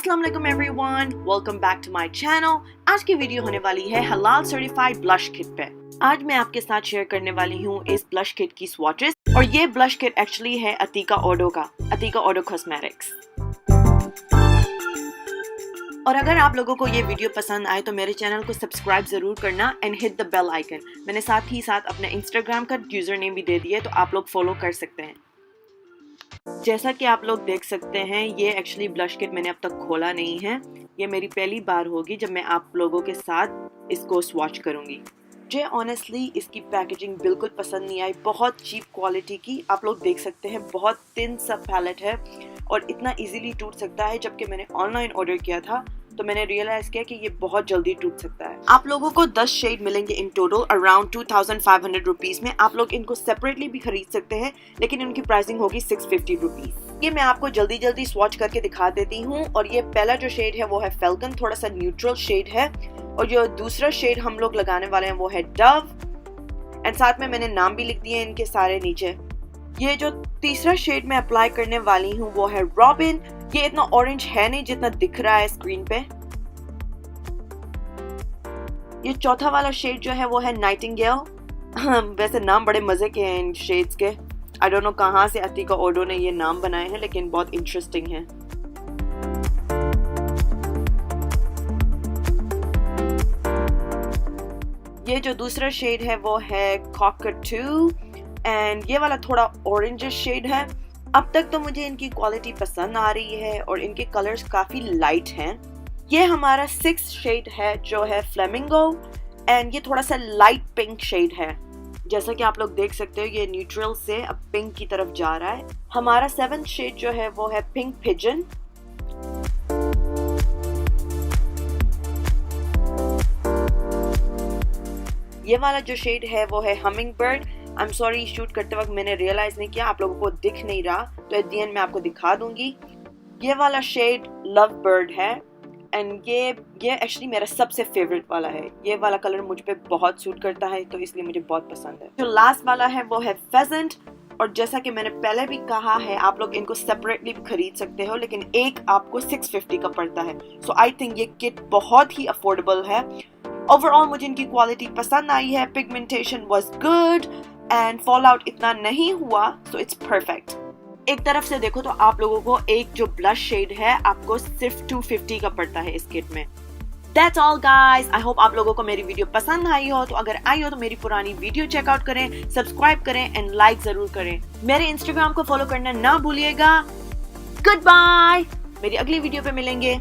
अस्सलाम वालेकुम everyone, welcome back to my channel. आज की वीडियो होने वाली है हलाल सर्टिफाइड ब्लश किट पे। आज मैं आपके साथ शेयर करने वाली हूँ इस ब्लश किट की स्वॉचेस, और ये ब्लश किट एक्चुअली है ATIQA ODHO का, ATIQA ODHO कॉस्मेटिक्स। और अगर आप लोगों को ये वीडियो पसंद आए तो मेरे चैनल को सब्सक्राइब जरूर करना and hit the bell icon. मैंने साथ ही साथ अपने इंस्टाग्राम का यूजर नेम भी दे दिया है, तो आप लोग फॉलो कर सकते हैं। जैसा कि आप लोग देख सकते हैं, ये एक्चुअली ब्लश किट मैंने अब तक खोला नहीं है। ये मेरी पहली बार होगी जब मैं आप लोगों के साथ इसको स्वॉच करूंगी। मुझे ऑनेस्टली इसकी पैकेजिंग बिल्कुल पसंद नहीं आई, बहुत चीप क्वालिटी की। आप लोग देख सकते हैं बहुत थिन सा पैलेट है और इतना इजीली टूट सकता है। जबकि मैंने ऑनलाइन ऑर्डर किया था तो मैंने रियलाइज किया कि ये बहुत जल्दी टूट सकता है। आप लोगों को 10 शेड मिलेंगे इन टोटल अराउंड 2500 रुपीज में। आप लोग इनको सेपरेटली भी खरीद सकते हैं, लेकिन इनकी प्राइसिंग होगी 650 रुपीज। ये मैं आपको जल्दी जल्दी स्वॉच करके दिखा देती हूँ। और ये पहला जो शेड है वो है फैल्कन, थोड़ा सा न्यूट्रल शेड है। और जो दूसरा शेड हम लोग लगाने वाले हैं वो है डव, एंड साथ में मैंने नाम भी लिख दिए इनके सारे नीचे। ये जो तीसरा शेड मैं अप्लाई करने वाली हूँ वो है रॉबिन। ये इतना ऑरेंज है नहीं जितना दिख रहा है स्क्रीन पे। ये चौथा वाला शेड जो है वो है नाइटिंगेल। वैसे नाम बड़े मजे के हैं इन शेड्स के। आई डोंट नो कहाँ से ATIQA ODHO ने ये नाम बनाए हैं, लेकिन बहुत इंटरेस्टिंग है। ये जो दूसरा शेड है वो है कॉकटू, एंड ये वाला थोड़ा ऑरेंज शेड है। अब तक तो मुझे इनकी क्वालिटी पसंद आ रही है और इनके कलर्स काफी लाइट हैं। ये हमारा 6th शेड है जो है फ्लेमिंगो, एंड ये थोड़ा सा लाइट पिंक शेड है। जैसा कि आप लोग देख सकते हो, ये न्यूट्रल से अब पिंक की तरफ जा रहा है। हमारा 7th शेड जो है वो है पिंक पिजन। ये वाला जो शेड है वो है humming bird. I am sorry, shoot करते वक्त मैंने रियलाइज नहीं किया, आप लोगों को दिख नहीं रहा, तो एट द एंड मैं आपको दिखा दूंगी। ये वाला शेड लव बर्ड है, एंड ये एक्चुअली मेरा सबसे फेवरेट वाला है। ये वाला कलर मुझ पे बहुत सूट करता है, तो इसलिए मुझे बहुत पसंद है। जो लास्ट वाला है वो है फेजेंट, और जैसा कि मैंने पहले भी कहा है, आप लोग इनको सेपरेटली भी खरीद सकते हो, लेकिन एक आपको 650 का पड़ता है। सो आई थिंक ये किट बहुत ही अफोर्डेबल है। ओवरऑल मुझे इनकी क्वालिटी पसंद आई है। Pigmentation was good and fall out इतना नहीं हुआ, सो इट्स परफेक्ट। एक तरफ से देखो तो आप लोगों को एक जो ब्लश शेड है आपको सिर्फ 250 का पड़ता है इस किट में। That's all guys, I hope आप लोगों को मेरी वीडियो पसंद आई हो। तो अगर आई हो तो मेरी पुरानी वीडियो चेकआउट करें, सब्सक्राइब करें एंड लाइक जरूर करें। मेरे इंस्टाग्राम को फॉलो करना ना भूलिएगा। गुड बाय, मेरी अगली वीडियो पे मिलेंगे।